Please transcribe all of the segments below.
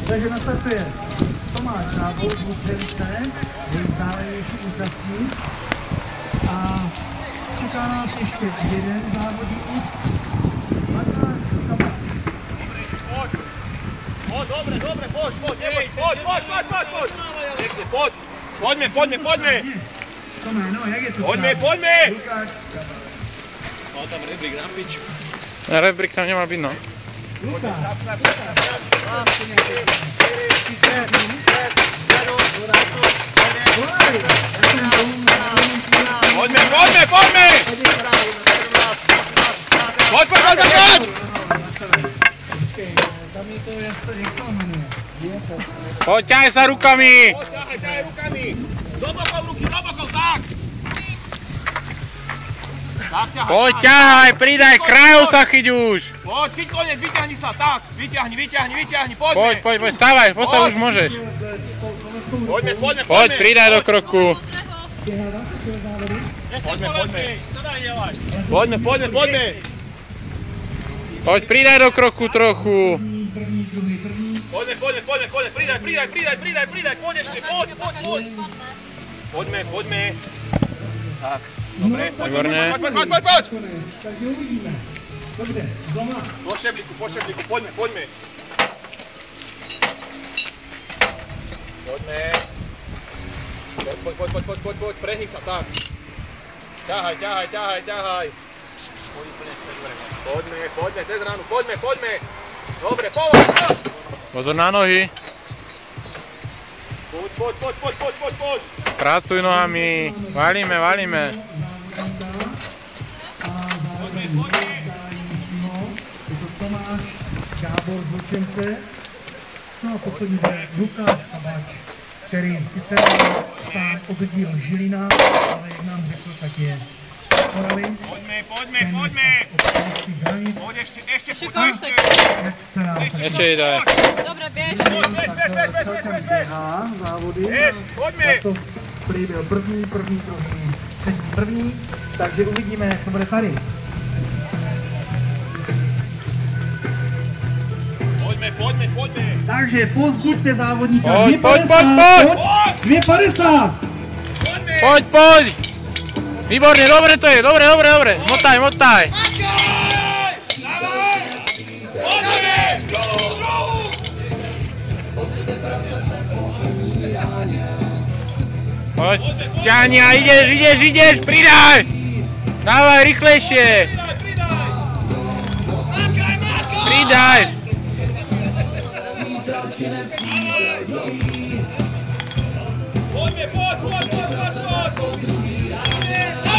Takže nastartuje Tomáš Nábor, Buchelice, nejvzdálenější účastník. A čeká nás ještě jeden závodník. Dobre, poď, poďme. Tomé, no, jak je to? Poďme. Lukáš. Mal tam rebrík na piču. Rebrík tam nemal byť, no. Lukáš. Poďme! Poď! Poď, ťahaj sa rukami! Ťahaj rukami! Do bokov, tak! Poď, ťahaj, pridaj, krajov sa chyť už! Poď, chyť koniec, vyťahni sa, tak! Vyťahni, poďme! Poď, stávaj, postav už môžeš. Poďme! Poď, pridaj do kroku. Poďme! Poď, pridaj do kroku trochu. Poďme, pridaj, poď ešte, poď! Poďme! Tak, dobre, poď! Takže uvidíme. Dobře, doma. Po šeblíku, poďme! Poďme! Poď, prehni sa, tak! Ťahaj! Poďme, cez ránu, poďme! Dobre, poď! Pozor na nohy. Poď! Pracuj nohami. Valíme. Je to Tomáš Gábor z Lučence. No a poslední je Lukáš Kabač, který sice sám oddíl Žilina, ale jak nám řekl, tak je Moravy. Poďme! Poď ešte kousek. Ešte jde. Dobre, běž. Celkem běhá závody. Poďme! Letos prý byl první, druhý, třetí, první. Takže uvidíme, jak to bude tady. Poďme! Takže pozbuďte závodníka. Poď! 2,50! Poď! Výborne, dobre to je, dobre. Motaj. Poď, ťahni a ideš, pridaj! Dávaj, rýchlejšie! Pridaj!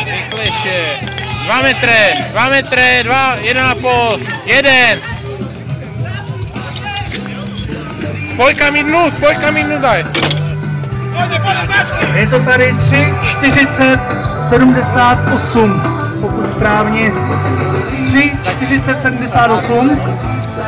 Rýchlejšie! 2 metre, 1,5, 1! Spojkami dnu daj! Je to tady 3,40,78, pokud správně. 3,40,78.